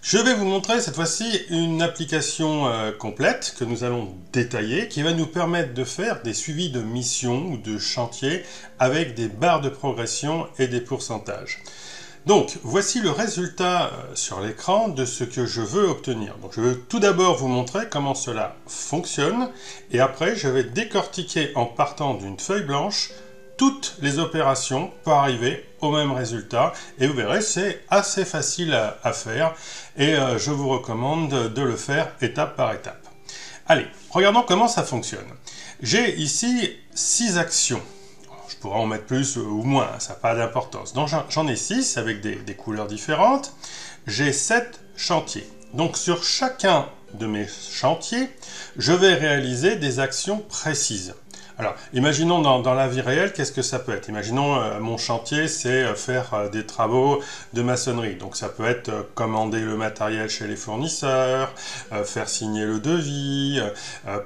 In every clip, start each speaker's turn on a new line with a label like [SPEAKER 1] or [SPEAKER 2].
[SPEAKER 1] Je vais vous montrer cette fois-ci une application complète que nous allons détailler qui va nous permettre de faire des suivis de missions ou de chantiers avec des barres de progression et des pourcentages. Donc voici le résultat sur l'écran de ce que je veux obtenir. Donc je veux tout d'abord vous montrer comment cela fonctionne et après je vais décortiquer en partant d'une feuille blanche toutes les opérations pour arriver au même résultat et vous verrez c'est assez facile à faire et je vous recommande de le faire étape par étape. Allez, regardons comment ça fonctionne. J'ai ici 6 actions. Je pourrais en mettre plus ou moins, ça n'a pas d'importance. Donc j'en ai 6 avec des couleurs différentes. J'ai 7 chantiers. Donc sur chacun de mes chantiers, je vais réaliser des actions précises. Alors, imaginons dans la vie réelle, qu'est-ce que ça peut être? Imaginons mon chantier, c'est faire des travaux de maçonnerie. Donc ça peut être commander le matériel chez les fournisseurs, faire signer le devis,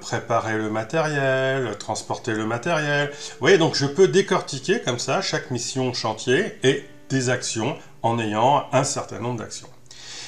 [SPEAKER 1] préparer le matériel, transporter le matériel. Vous voyez, donc je peux décortiquer comme ça chaque mission chantier et des actions en ayant un certain nombre d'actions.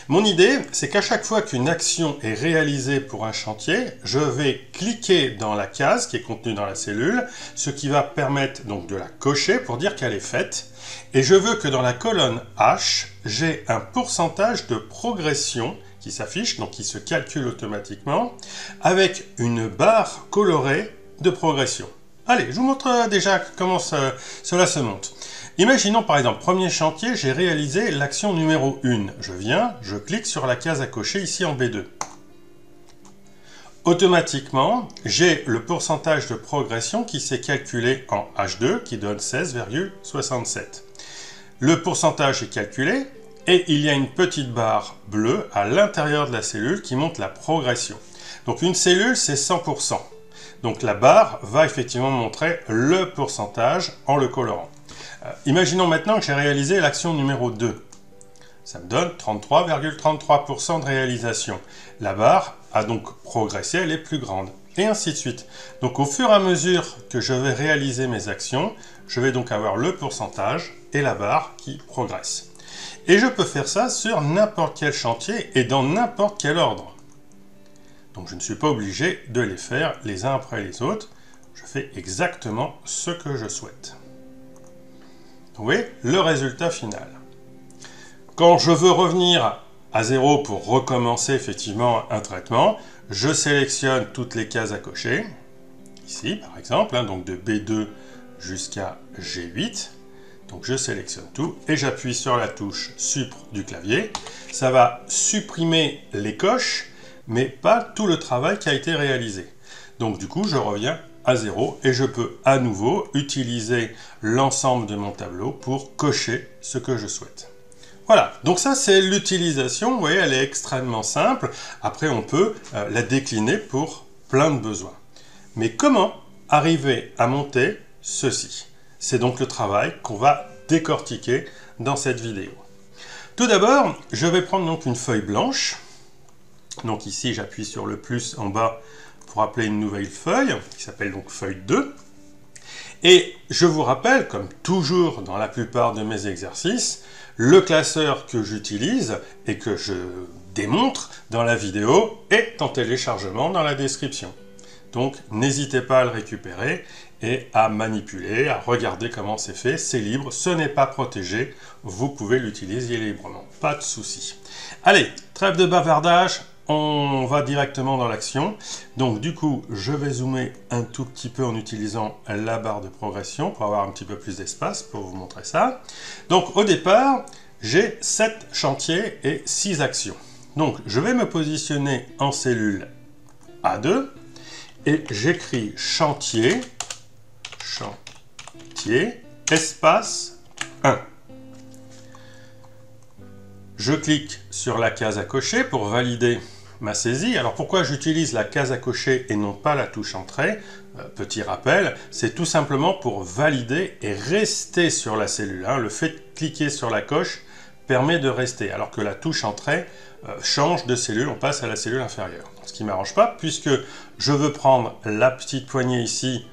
[SPEAKER 1] Mon idée, c'est qu'à chaque fois qu'une action est réalisée pour un chantier, je vais cliquer dans la case qui est contenue dans la cellule, ce qui va permettre donc de la cocher pour dire qu'elle est faite. Et je veux que dans la colonne H, j'ai un pourcentage de progression qui s'affiche, donc qui se calcule automatiquement, avec une barre colorée de progression. Allez, je vous montre déjà comment cela se monte. Imaginons par exemple, premier chantier, j'ai réalisé l'action numéro 1. Je viens, je clique sur la case à cocher ici en B2. Automatiquement, j'ai le pourcentage de progression qui s'est calculé en H2 qui donne 16,67. Le pourcentage est calculé et il y a une petite barre bleue à l'intérieur de la cellule qui montre la progression. Donc une cellule, c'est 100%. Donc la barre va effectivement montrer le pourcentage en le colorant. Imaginons maintenant que j'ai réalisé l'action numéro 2. Ça me donne 33,33% de réalisation. La barre a donc progressé, elle est plus grande. Et ainsi de suite. Donc au fur et à mesure que je vais réaliser mes actions, je vais donc avoir le pourcentage et la barre qui progresse. Et je peux faire ça sur n'importe quel chantier et dans n'importe quel ordre. Donc je ne suis pas obligé de les faire les uns après les autres. Je fais exactement ce que je souhaite. Vous voyez le résultat final. Quand je veux revenir à 0 pour recommencer effectivement un traitement, je sélectionne toutes les cases à cocher. Ici par exemple, donc de B2 jusqu'à G8. Donc je sélectionne tout et j'appuie sur la touche Sup du clavier. Ça va supprimer les coches, mais pas tout le travail qui a été réalisé. Donc du coup, je reviens à 0 et je peux à nouveau utiliser l'ensemble de mon tableau pour cocher ce que je souhaite. Voilà, donc ça c'est l'utilisation, vous voyez, elle est extrêmement simple. Après, on peut la décliner pour plein de besoins. Mais comment arriver à monter ceci? C'est donc le travail qu'on va décortiquer dans cette vidéo. Tout d'abord, je vais prendre donc une feuille blanche. Donc ici, j'appuie sur le plus en bas pour appeler une nouvelle feuille, qui s'appelle donc feuille 2. Et je vous rappelle, comme toujours dans la plupart de mes exercices, le classeur que j'utilise et que je démontre dans la vidéo est en téléchargement dans la description. Donc n'hésitez pas à le récupérer et à manipuler, à regarder comment c'est fait, c'est libre, ce n'est pas protégé, vous pouvez l'utiliser librement, pas de souci. Allez, trêve de bavardage, on va directement dans l'action. Donc du coup, je vais zoomer un tout petit peu en utilisant la barre de progression pour avoir un petit peu plus d'espace pour vous montrer ça. Donc au départ, j'ai 7 chantiers et 6 actions. Donc je vais me positionner en cellule A2 et j'écris chantier, espace 1. Je clique sur la case à cocher pour valider ma saisie. Alors pourquoi j'utilise la case à cocher et non pas la touche entrée? Petit rappel, c'est tout simplement pour valider et rester sur la cellule. Le fait de cliquer sur la coche permet de rester, alors que la touche entrée change de cellule, on passe à la cellule inférieure. Ce qui ne m'arrange pas, puisque je veux prendre la petite poignée ici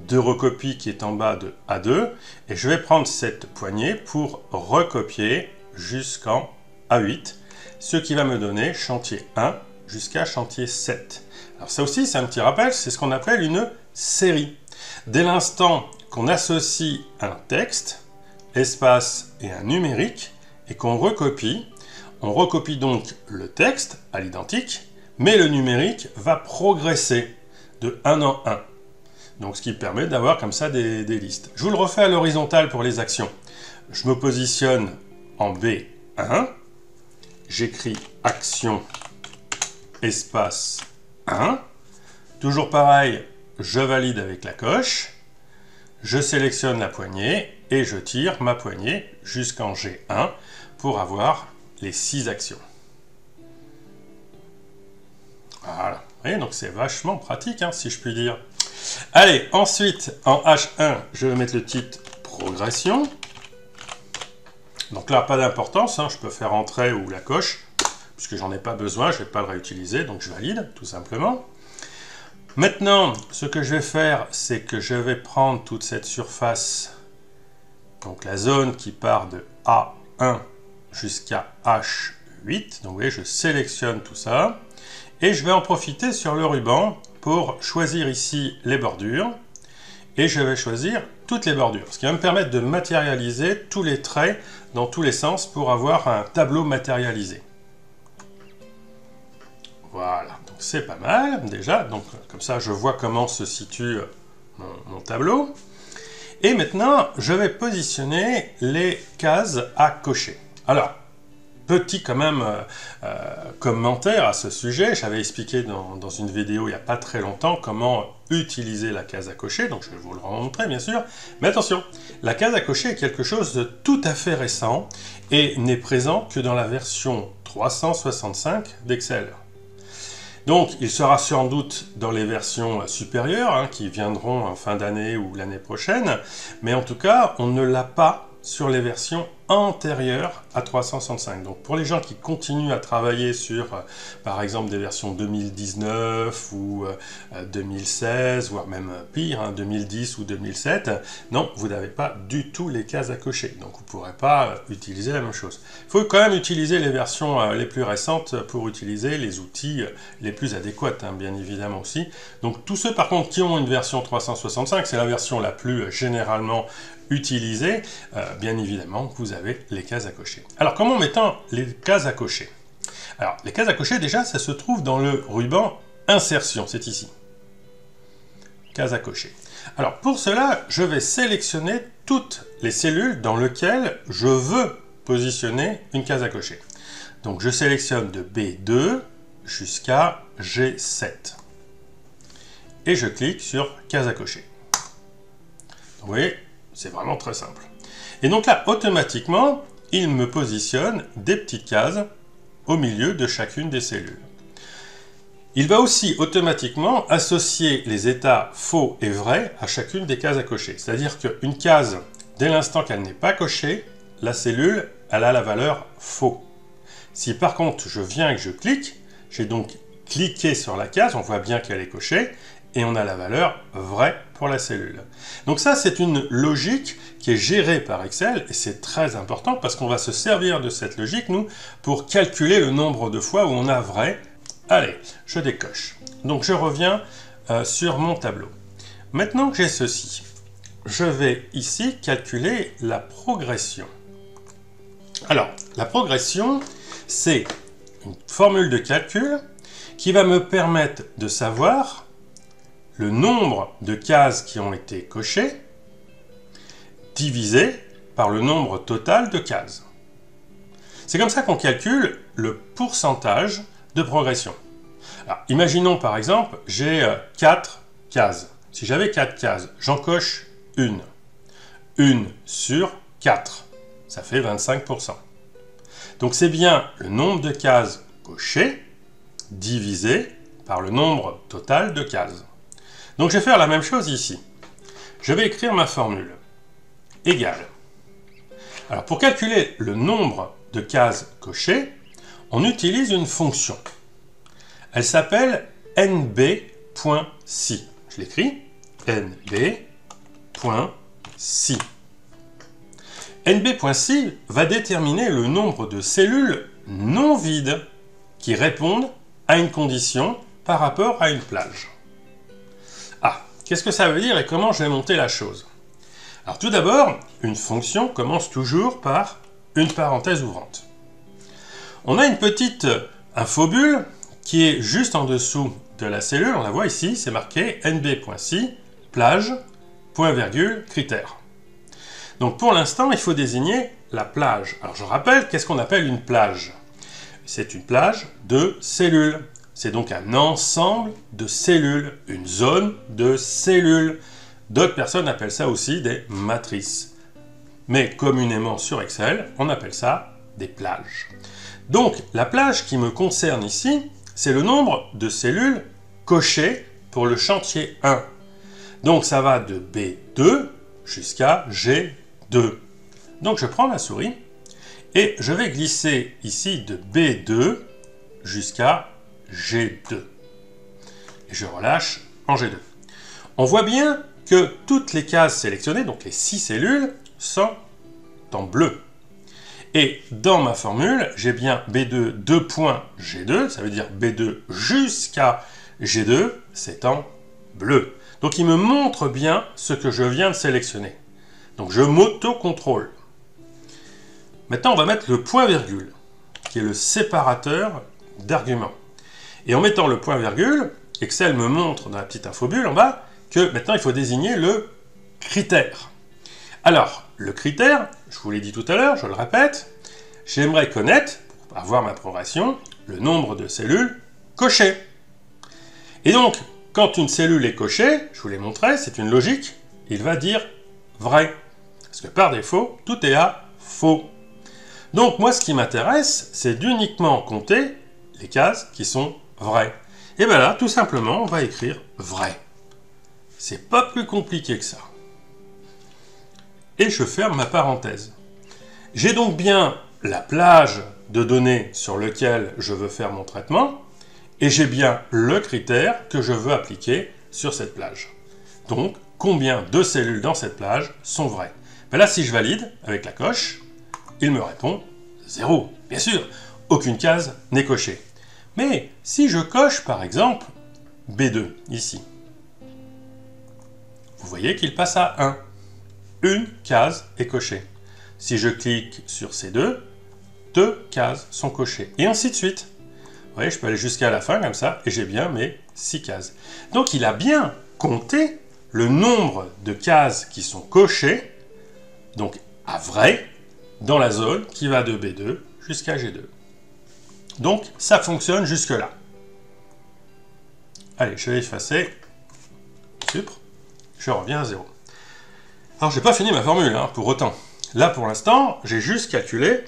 [SPEAKER 1] de recopie qui est en bas de A2, et je vais prendre cette poignée pour recopier jusqu'en A8. ce qui va me donner chantier 1 jusqu'à chantier 7. Alors ça aussi, c'est un petit rappel, c'est ce qu'on appelle une série. Dès l'instant qu'on associe un texte, espace et un numérique, et qu'on recopie, on recopie donc le texte à l'identique, mais le numérique va progresser de 1 en 1. Donc ce qui permet d'avoir comme ça des listes. Je vous le refais à l'horizontale pour les actions. Je me positionne en B1, j'écris action, espace 1. Toujours pareil, je valide avec la coche, je sélectionne la poignée et je tire ma poignée jusqu'en G1 pour avoir les 6 actions. Voilà, vous voyez, donc c'est vachement pratique, hein, si je puis dire. Allez, ensuite, en H1, je vais mettre le titre progression. Donc là, pas d'importance, hein, je peux faire entrée ou la coche, puisque j'en ai pas besoin, je ne vais pas le réutiliser, donc je valide, tout simplement. Maintenant, ce que je vais faire, c'est que je vais prendre toute cette surface, donc la zone qui part de A1 jusqu'à H8. Donc vous voyez, je sélectionne tout ça, et je vais en profiter sur le ruban pour choisir ici les bordures, et je vais choisir toutes les bordures, ce qui va me permettre de matérialiser tous les traits dans tous les sens pour avoir un tableau matérialisé. Voilà, donc c'est pas mal déjà, donc comme ça je vois comment se situe mon tableau. Et maintenant, je vais positionner les cases à cocher. Alors, petit quand même commentaire à ce sujet, j'avais expliqué dans une vidéo il n'y a pas très longtemps comment utiliser la case à cocher, donc je vais vous le remontrer bien sûr, mais attention, la case à cocher est quelque chose de tout à fait récent et n'est présent que dans la version 365 d'Excel. Donc il sera sans doute dans les versions supérieures, hein, qui viendront en fin d'année ou l'année prochaine, mais en tout cas on ne l'a pas sur les versions antérieures à 365. Donc pour les gens qui continuent à travailler sur par exemple des versions 2019 ou 2016, voire même pire, hein, 2010 ou 2007, non, vous n'avez pas du tout les cases à cocher, donc vous ne pourrez pas utiliser la même chose. Il faut quand même utiliser les versions les plus récentes pour utiliser les outils les plus adéquats, hein, bien évidemment aussi. Donc tous ceux par contre qui ont une version 365, c'est la version la plus généralement utilisée, bien évidemment vous avez les cases à cocher. Alors comment mettant les cases à cocher? Alors les cases à cocher déjà ça se trouve dans le ruban insertion, c'est ici. Cases à cocher. Alors pour cela je vais sélectionner toutes les cellules dans lesquelles je veux positionner une case à cocher. Donc je sélectionne de B2 jusqu'à G7. Et je clique sur case à cocher. Vous voyez, c'est vraiment très simple. Et donc là, automatiquement, il me positionne des petites cases au milieu de chacune des cellules. Il va aussi automatiquement associer les états faux et vrais à chacune des cases à cocher. C'est-à-dire qu'une case, dès l'instant qu'elle n'est pas cochée, la cellule, elle a la valeur faux. Si par contre je viens et que je clique, j'ai donc cliqué sur la case, on voit bien qu'elle est cochée, et on a la valeur vraie pour la cellule. Donc ça, c'est une logique qui est gérée par Excel, et c'est très important parce qu'on va se servir de cette logique, nous, pour calculer le nombre de fois où on a vrai. Allez, je décoche. Donc je reviens sur mon tableau. Maintenant que j'ai ceci, je vais ici calculer la progression. Alors, la progression, c'est une formule de calcul qui va me permettre de savoir le nombre de cases qui ont été cochées divisé par le nombre total de cases. C'est comme ça qu'on calcule le pourcentage de progression. Alors, imaginons par exemple, j'ai 4 cases. Si j'avais 4 cases, j'en coche une. Une sur 4, ça fait 25%. Donc c'est bien le nombre de cases cochées divisé par le nombre total de cases. Donc je vais faire la même chose ici. Je vais écrire ma formule. Égale. Alors pour calculer le nombre de cases cochées, on utilise une fonction. Elle s'appelle nb.si. Je l'écris. nb.si. nb.si va déterminer le nombre de cellules non vides qui répondent à une condition par rapport à une plage. Ah, qu'est-ce que ça veut dire et comment je vais monter la chose? Alors tout d'abord, une fonction commence toujours par une parenthèse ouvrante. On a une petite infobulle qui est juste en dessous de la cellule, on la voit ici, c'est marqué nb.si, plage, point virgule, critère. Donc pour l'instant, il faut désigner la plage. Alors je rappelle, qu'est-ce qu'on appelle une plage? C'est une plage de cellules. C'est donc un ensemble de cellules, une zone de cellules. D'autres personnes appellent ça aussi des matrices. Mais communément sur Excel, on appelle ça des plages. Donc la plage qui me concerne ici, c'est le nombre de cellules cochées pour le chantier 1. Donc ça va de B2 jusqu'à G2. Donc je prends ma souris et je vais glisser ici de B2 jusqu'à G2. Et je relâche en G2. On voit bien que toutes les cases sélectionnées, donc les 6 cellules, sont en bleu. Et dans ma formule, j'ai bien B2 2.G2, ça veut dire B2 jusqu'à G2, c'est en bleu. Donc il me montre bien ce que je viens de sélectionner. Donc je m'auto-contrôle. Maintenant, on va mettre le point-virgule, qui est le séparateur d'arguments. Et en mettant le point-virgule, Excel me montre dans la petite infobulle en bas que maintenant il faut désigner le critère. Alors, le critère, je vous l'ai dit tout à l'heure, je le répète, j'aimerais connaître, pour avoir ma progression, le nombre de cellules cochées. Et donc, quand une cellule est cochée, je vous l'ai montré, c'est une logique, il va dire vrai. Parce que par défaut, tout est à faux. Donc moi, ce qui m'intéresse, c'est d'uniquement compter les cases qui sont vraies. Et bien là, tout simplement, on va écrire vrai. C'est pas plus compliqué que ça. Et je ferme ma parenthèse. J'ai donc bien la plage de données sur laquelle je veux faire mon traitement, et j'ai bien le critère que je veux appliquer sur cette plage. Donc, combien de cellules dans cette plage sont vraies? Ben là, si je valide avec la coche, il me répond 0. Bien sûr, aucune case n'est cochée. Mais si je coche par exemple B2 ici, vous voyez qu'il passe à 1. Une case est cochée. Si je clique sur C2, 2 cases sont cochées. Et ainsi de suite. Vous voyez, je peux aller jusqu'à la fin comme ça, et j'ai bien mes 6 cases. Donc il a bien compté le nombre de cases qui sont cochées, donc à vrai, dans la zone qui va de B2 jusqu'à G2. Donc ça fonctionne jusque-là. Allez, je vais effacer. Super. Je reviens à 0. Alors, je n'ai pas fini ma formule, pour autant. Là, pour l'instant, j'ai juste calculé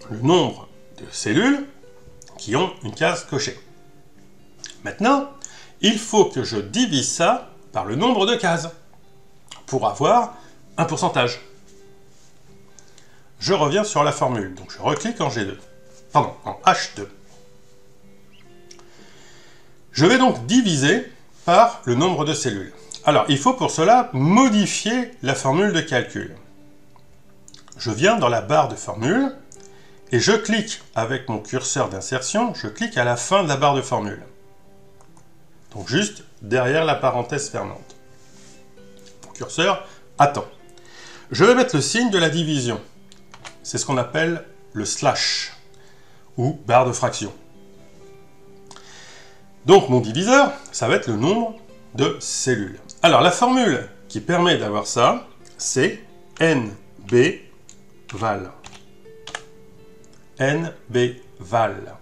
[SPEAKER 1] le nombre de cellules qui ont une case cochée. Maintenant, il faut que je divise ça par le nombre de cases pour avoir un pourcentage. Je reviens sur la formule, donc je reclique en G2. Pardon, en H2. Je vais donc diviser par le nombre de cellules. Alors, il faut pour cela modifier la formule de calcul. Je viens dans la barre de formule et je clique avec mon curseur d'insertion, je clique à la fin de la barre de formule. Donc juste derrière la parenthèse fermante. Mon curseur attend. Je vais mettre le signe de la division. C'est ce qu'on appelle le slash ou barre de fraction. Donc mon diviseur, ça va être le nombre de cellules. Alors la formule qui permet d'avoir ça, c'est NB-val. NB-val.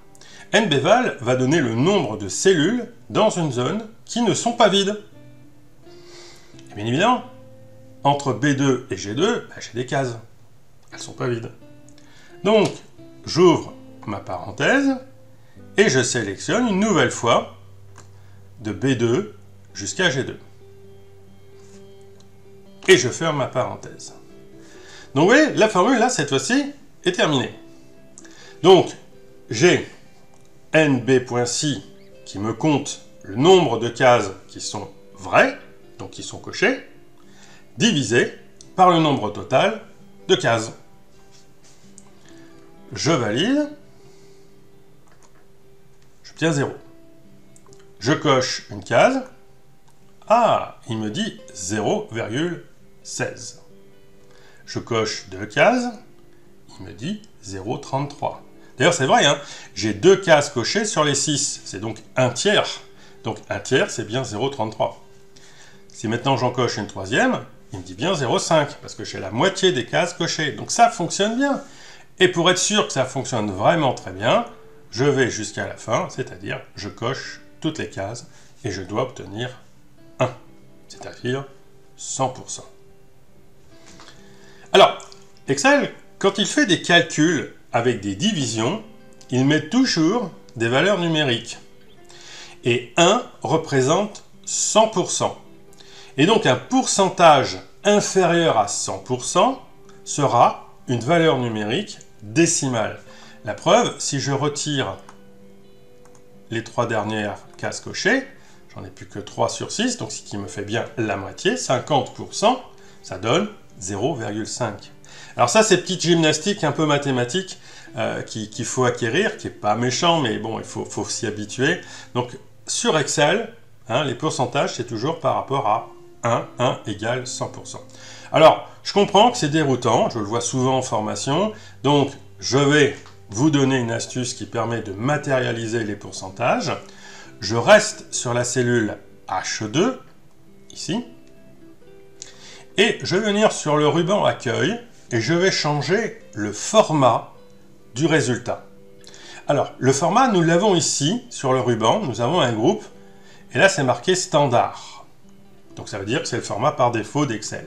[SPEAKER 1] NB-val va donner le nombre de cellules dans une zone qui ne sont pas vides. Et bien évidemment, entre B2 et G2, j'ai des cases. Elles ne sont pas vides. Donc, j'ouvre ma parenthèse et je sélectionne une nouvelle fois de B2 jusqu'à G2. Et je ferme ma parenthèse. Donc vous voyez, la formule là, cette fois-ci, est terminée. Donc, j'ai nb.si qui me compte le nombre de cases qui sont vraies, donc qui sont cochées, divisé par le nombre total de cases. Je valide, j'obtiens 0. Je coche une case. Ah, il me dit 0,16. Je coche 2 cases. Il me dit 0,33. D'ailleurs, c'est vrai, hein, j'ai 2 cases cochées sur les 6. C'est donc un tiers. Donc un tiers, c'est bien 0,33. Si maintenant j'en coche une troisième, il me dit bien 0,5, parce que j'ai la moitié des cases cochées. Donc ça fonctionne bien. Et pour être sûr que ça fonctionne vraiment très bien, je vais jusqu'à la fin, c'est-à-dire je coche toutes les cases et je dois obtenir 1, c'est-à-dire 100%. Alors, Excel, quand il fait des calculs avec des divisions, il met toujours des valeurs numériques. Et 1 représente 100%. Et donc un pourcentage inférieur à 100% sera une valeur numérique décimale. La preuve, si je retire les 3 dernières cases cochées, j'en ai plus que 3 sur 6, donc ce qui me fait bien la moitié, 50%, ça donne 0,5. Alors ça, c'est petite gymnastique un peu mathématique qu'il faut acquérir, qui n'est pas méchant, mais bon, il faut s'y habituer. Donc sur Excel, hein, les pourcentages, c'est toujours par rapport à 1 égale 100%. Alors, je comprends que c'est déroutant, je le vois souvent en formation, donc je vais vous donner une astuce qui permet de matérialiser les pourcentages. Je reste sur la cellule H2, ici, et je vais venir sur le ruban accueil, et je vais changer le format du résultat. Alors, le format, nous l'avons ici, sur le ruban, nous avons un groupe, et là c'est marqué standard. Donc ça veut dire que c'est le format par défaut d'Excel.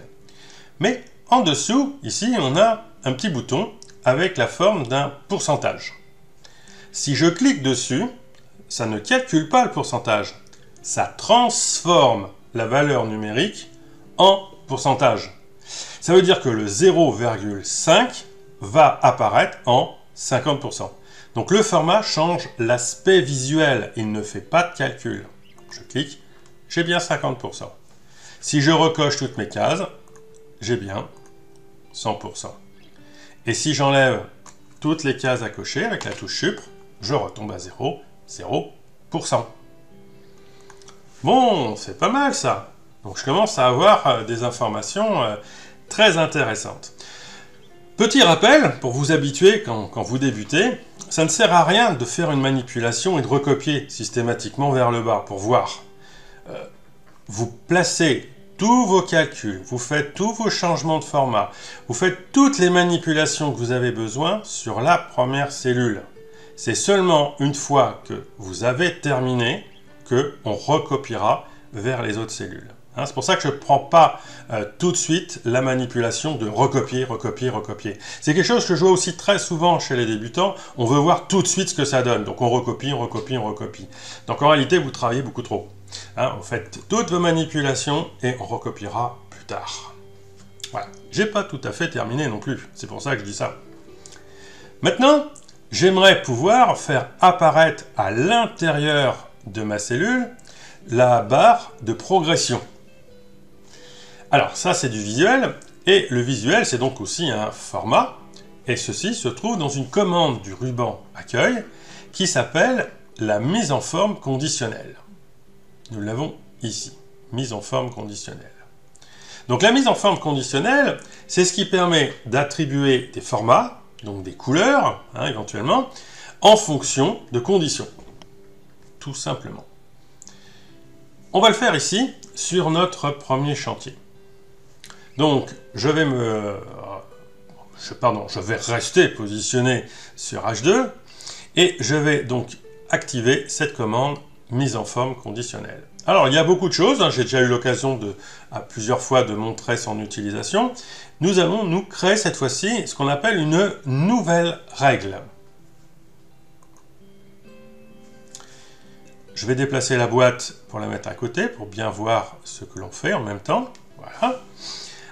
[SPEAKER 1] Mais en dessous, ici, on a un petit bouton avec la forme d'un pourcentage. Si je clique dessus, ça ne calcule pas le pourcentage. Ça transforme la valeur numérique en pourcentage. Ça veut dire que le 0,5 va apparaître en 50%. Donc le format change l'aspect visuel, il ne fait pas de calcul. Je clique, j'ai bien 50%. Si je recoche toutes mes cases, j'ai bien 100%. Et si j'enlève toutes les cases à cocher avec la touche Sup, je retombe à 0,0%. Bon, c'est pas mal ça. Donc je commence à avoir des informations très intéressantes. Petit rappel, pour vous habituer quand vous débutez, ça ne sert à rien de faire une manipulation et de recopier systématiquement vers le bas pour voir. Vous placez tous vos calculs, vous faites tous vos changements de format, vous faites toutes les manipulations que vous avez besoin sur la première cellule. C'est seulement une fois que vous avez terminé qu'on recopiera vers les autres cellules. Hein, c'est pour ça que je ne prends pas tout de suite la manipulation de recopier, recopier, recopier. C'est quelque chose que je vois aussi très souvent chez les débutants. On veut voir tout de suite ce que ça donne. Donc on recopie, on recopie, on recopie. Donc en réalité, vous travaillez beaucoup trop. Hein, vous faites toutes vos manipulations et on recopiera plus tard. Voilà. J'ai pas tout à fait terminé non plus. C'est pour ça que je dis ça. Maintenant, j'aimerais pouvoir faire apparaître à l'intérieur de ma cellule la barre de progression. Alors ça c'est du visuel, et le visuel c'est donc aussi un format, et ceci se trouve dans une commande du ruban accueil qui s'appelle la mise en forme conditionnelle. Nous l'avons ici, mise en forme conditionnelle. Donc la mise en forme conditionnelle, c'est ce qui permet d'attribuer des formats, donc des couleurs hein, éventuellement, en fonction de conditions. Tout simplement. On va le faire ici, sur notre premier chantier. Donc, je vais rester positionné sur H2, et je vais donc activer cette commande mise en forme conditionnelle. Alors, il y a beaucoup de choses, hein, j'ai déjà eu l'occasion à plusieurs fois de montrer son utilisation. Nous allons nous créer cette fois-ci ce qu'on appelle une nouvelle règle. Je vais déplacer la boîte pour la mettre à côté, pour bien voir ce que l'on fait en même temps. Voilà.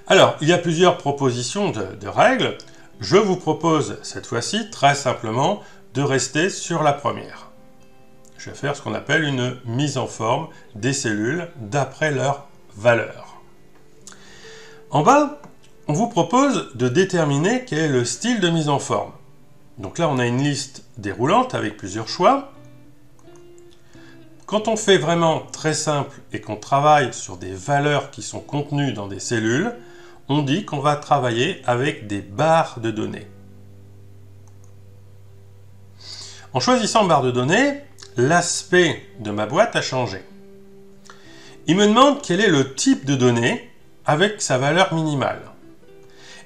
[SPEAKER 1] Alors, il y a plusieurs propositions de règles. Je vous propose cette fois-ci, très simplement, de rester sur la première. Je vais faire ce qu'on appelle une mise en forme des cellules d'après leur valeur. En bas, on vous propose de déterminer quel est le style de mise en forme. Donc là, on a une liste déroulante avec plusieurs choix. Quand on fait vraiment très simple et qu'on travaille sur des valeurs qui sont contenues dans des cellules, on dit qu'on va travailler avec des barres de données. En choisissant barre de données, l'aspect de ma boîte a changé. Il me demande quel est le type de données avec sa valeur minimale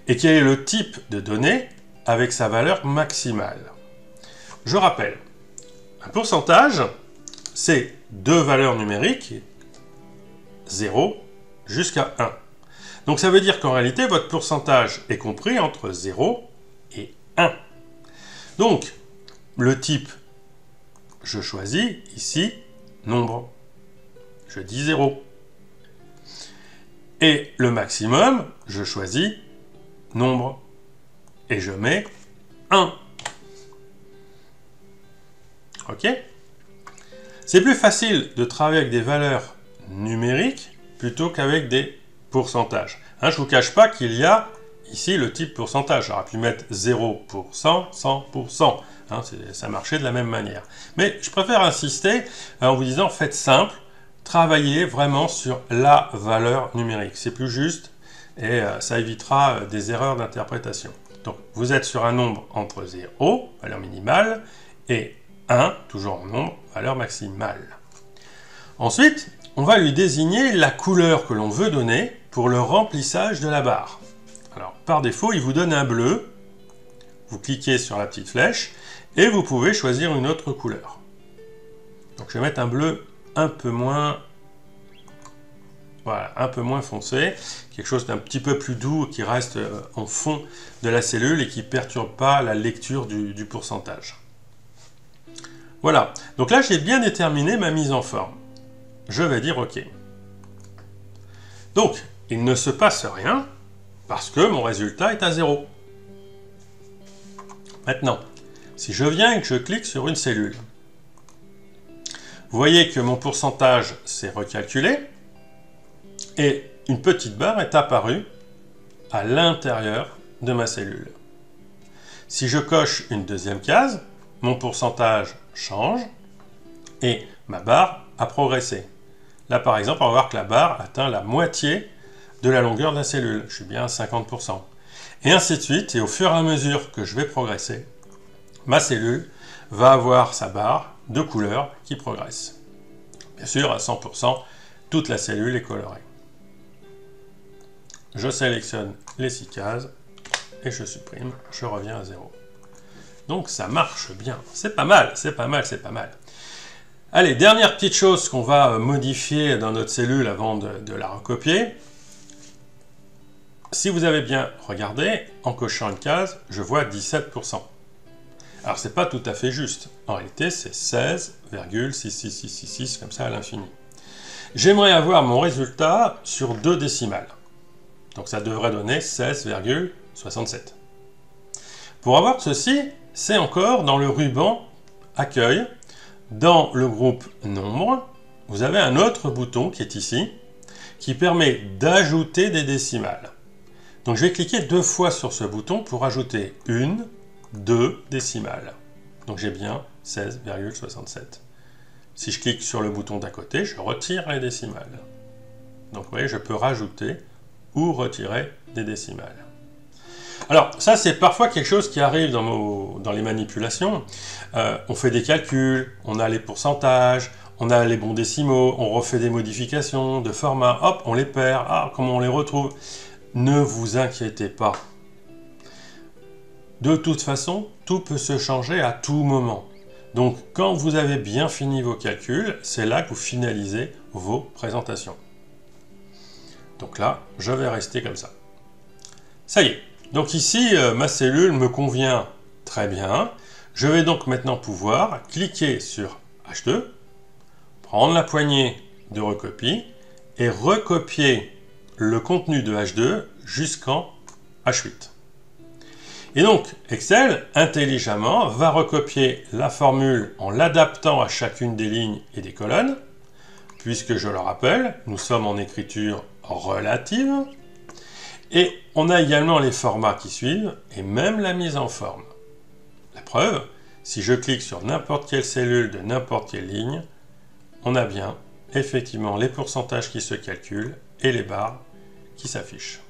[SPEAKER 1] et quel est le type de données avec sa valeur maximale. Je rappelle, un pourcentage, c'est deux valeurs numériques, 0 jusqu'à 1. Donc ça veut dire qu'en réalité, votre pourcentage est compris entre 0 et 1. Donc, le type, je choisis ici nombre. Je dis 0. Et le maximum, je choisis nombre. Et je mets 1. OK? C'est plus facile de travailler avec des valeurs numériques plutôt qu'avec des pourcentages. Je ne vous cache pas qu'il y a ici le type pourcentage. J'aurais pu mettre 0%, 100%. Ça marchait de la même manière. Mais je préfère insister en vous disant, faites simple, travaillez vraiment sur la valeur numérique. C'est plus juste et ça évitera des erreurs d'interprétation. Donc, vous êtes sur un nombre entre 0, valeur minimale, et 1, toujours en nombre, valeur maximale. Ensuite, on va lui désigner la couleur que l'on veut donner pour le remplissage de la barre. Alors, par défaut, il vous donne un bleu. Vous cliquez sur la petite flèche et vous pouvez choisir une autre couleur. Donc, je vais mettre un bleu un peu moins, voilà, un peu moins foncé, quelque chose d'un petit peu plus doux qui reste en fond de la cellule et qui ne perturbe pas la lecture du pourcentage. Voilà, donc là j'ai bien déterminé ma mise en forme. Je vais dire OK. Donc, il ne se passe rien parce que mon résultat est à 0. Maintenant, si je viens et que je clique sur une cellule, vous voyez que mon pourcentage s'est recalculé et une petite barre est apparue à l'intérieur de ma cellule. Si je coche une deuxième case, mon pourcentage change et ma barre a progressé. Là, par exemple, on va voir que la barre atteint la moitié de la longueur de la cellule. Je suis bien à 50%. Et ainsi de suite. Et au fur et à mesure que je vais progresser, ma cellule va avoir sa barre de couleur qui progresse. Bien sûr, à 100%, toute la cellule est colorée. Je sélectionne les 6 cases et je supprime. Je reviens à 0. Donc ça marche bien. C'est pas mal, c'est pas mal, c'est pas mal. Allez, dernière petite chose qu'on va modifier dans notre cellule avant de la recopier. Si vous avez bien regardé, en cochant une case, je vois 17%. Alors c'est pas tout à fait juste. En réalité, c'est 16,66666 comme ça à l'infini. J'aimerais avoir mon résultat sur 2 décimales. Donc ça devrait donner 16,67. Pour avoir ceci, c'est encore dans le ruban Accueil. Dans le groupe Nombre, vous avez un autre bouton qui est ici, qui permet d'ajouter des décimales. Donc je vais cliquer 2 fois sur ce bouton pour ajouter 1, 2 décimales. Donc j'ai bien 16,67. Si je clique sur le bouton d'à côté, je retire les décimales. Donc vous voyez, je peux rajouter ou retirer des décimales. Alors, ça, c'est parfois quelque chose qui arrive dans les manipulations. On fait des calculs, on a les pourcentages, on a les bons décimaux, on refait des modifications de format, hop, on les perd, comment on les retrouve? Ne vous inquiétez pas. De toute façon, tout peut se changer à tout moment. Donc, quand vous avez bien fini vos calculs, c'est là que vous finalisez vos présentations. Donc là, je vais rester comme ça. Ça y est. Donc ici, ma cellule me convient très bien. Je vais donc maintenant pouvoir cliquer sur H2, prendre la poignée de recopie et recopier le contenu de H2 jusqu'en H8. Et donc, Excel, intelligemment, va recopier la formule en l'adaptant à chacune des lignes et des colonnes, puisque, je le rappelle, nous sommes en écriture relative. Et on a également les formats qui suivent et même la mise en forme. La preuve, si je clique sur n'importe quelle cellule de n'importe quelle ligne, on a bien effectivement les pourcentages qui se calculent et les barres qui s'affichent.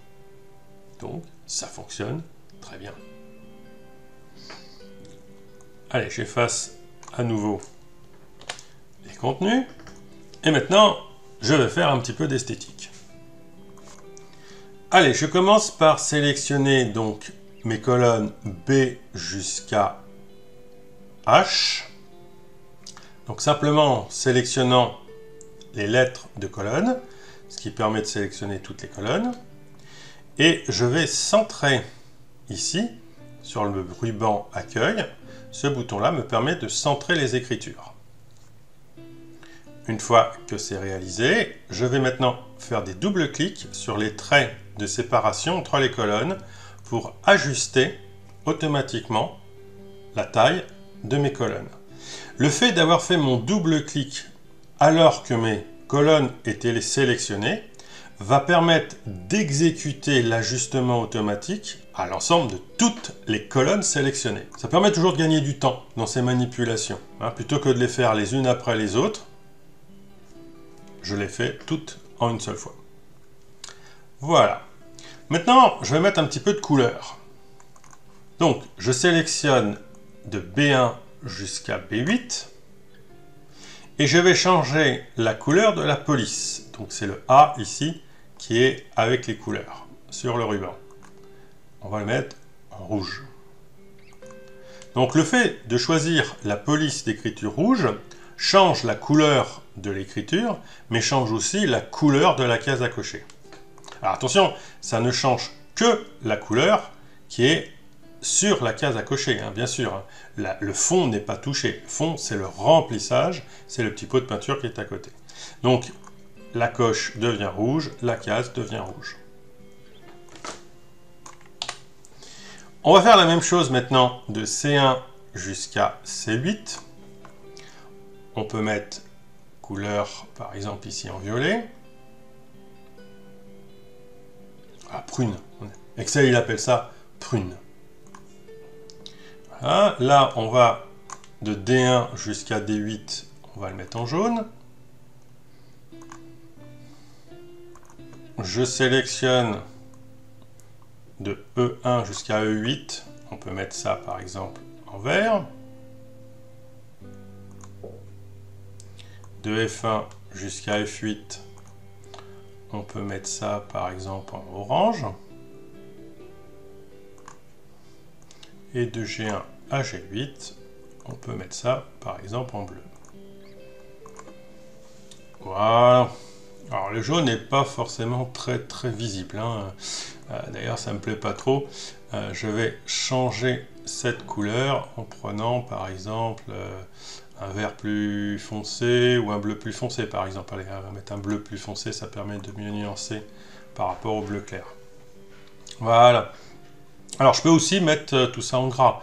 [SPEAKER 1] Donc, ça fonctionne très bien. Allez, j'efface à nouveau les contenus. Et maintenant, je vais faire un petit peu d'esthétique. Allez, je commence par sélectionner donc mes colonnes B jusqu'à H. Donc simplement sélectionnant les lettres de colonne, ce qui permet de sélectionner toutes les colonnes. Et je vais centrer ici, sur le ruban accueil. Ce bouton-là me permet de centrer les écritures. Une fois que c'est réalisé, je vais maintenant faire des doubles-clics sur les traits de séparation entre les colonnes pour ajuster automatiquement la taille de mes colonnes. Le fait d'avoir fait mon double-clic alors que mes colonnes étaient sélectionnées va permettre d'exécuter l'ajustement automatique à l'ensemble de toutes les colonnes sélectionnées. Ça permet toujours de gagner du temps dans ces manipulations. Plutôt que de les faire les unes après les autres, je les fais toutes en une seule fois. Voilà. Maintenant, je vais mettre un petit peu de couleur. Donc, je sélectionne de B1 jusqu'à B8 et je vais changer la couleur de la police. Donc, c'est le A ici qui est avec les couleurs sur le ruban. On va le mettre en rouge. Donc, le fait de choisir la police d'écriture rouge change la couleur de l'écriture, mais change aussi la couleur de la case à cocher. Alors attention, ça ne change que la couleur qui est sur la case à cocher, bien sûr. Le fond n'est pas touché. Le fond, c'est le remplissage, c'est le petit pot de peinture qui est à côté. Donc, la coche devient rouge, la case devient rouge. On va faire la même chose maintenant de C1 jusqu'à C8. On peut mettre couleur, par exemple ici en violet. Ah, prune. Excel, il appelle ça prune. Voilà. Là, on va de D1 jusqu'à D8, on va le mettre en jaune. Je sélectionne de E1 jusqu'à E8, on peut mettre ça par exemple en vert. De F1 jusqu'à F8, on peut mettre ça par exemple en orange. Et de G1 à G8, on peut mettre ça par exemple en bleu. Voilà. Alors le jaune n'est pas forcément très visible. D'ailleurs ça me plaît pas trop. Je vais changer cette couleur en prenant par exemple un vert plus foncé ou un bleu plus foncé par exemple. Allez, on va mettre un bleu plus foncé, ça permet de mieux nuancer par rapport au bleu clair. Voilà. Alors je peux aussi mettre tout ça en gras,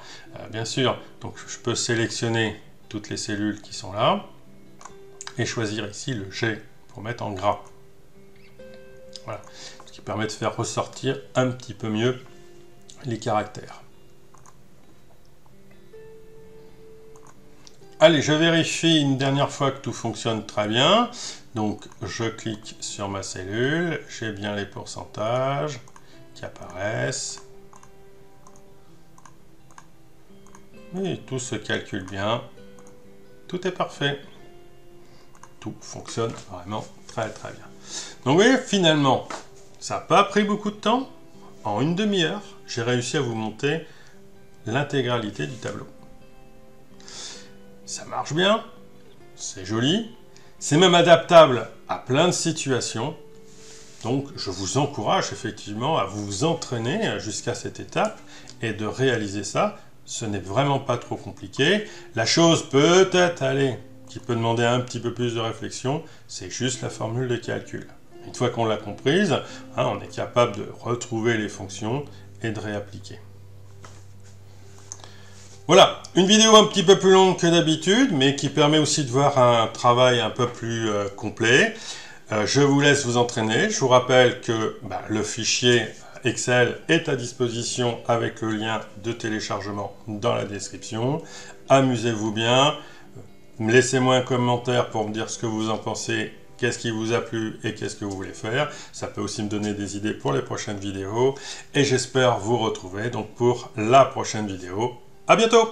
[SPEAKER 1] bien sûr. Donc je peux sélectionner toutes les cellules qui sont là et choisir ici le G pour mettre en gras. Voilà. Ce qui permet de faire ressortir un petit peu mieux les caractères. Allez, je vérifie une dernière fois que tout fonctionne très bien. Donc, je clique sur ma cellule. J'ai bien les pourcentages qui apparaissent. Oui, tout se calcule bien. Tout est parfait. Tout fonctionne vraiment très bien. Donc, vous voyez, finalement, ça n'a pas pris beaucoup de temps. En une demi-heure, j'ai réussi à vous monter l'intégralité du tableau. Ça marche bien, c'est joli, c'est même adaptable à plein de situations. Donc je vous encourage effectivement à vous entraîner jusqu'à cette étape et de réaliser ça. Ce n'est vraiment pas trop compliqué. La chose peut-être qui peut demander un petit peu plus de réflexion, c'est juste la formule de calcul. Une fois qu'on l'a comprise, on est capable de retrouver les fonctions et de réappliquer. Voilà, une vidéo un petit peu plus longue que d'habitude, mais qui permet aussi de voir un travail un peu plus complet. Je vous laisse vous entraîner. Je vous rappelle que le fichier Excel est à disposition avec le lien de téléchargement dans la description. Amusez-vous bien. Laissez-moi un commentaire pour me dire ce que vous en pensez, qu'est-ce qui vous a plu et qu'est-ce que vous voulez faire. Ça peut aussi me donner des idées pour les prochaines vidéos. Et j'espère vous retrouver donc pour la prochaine vidéo. À bientôt!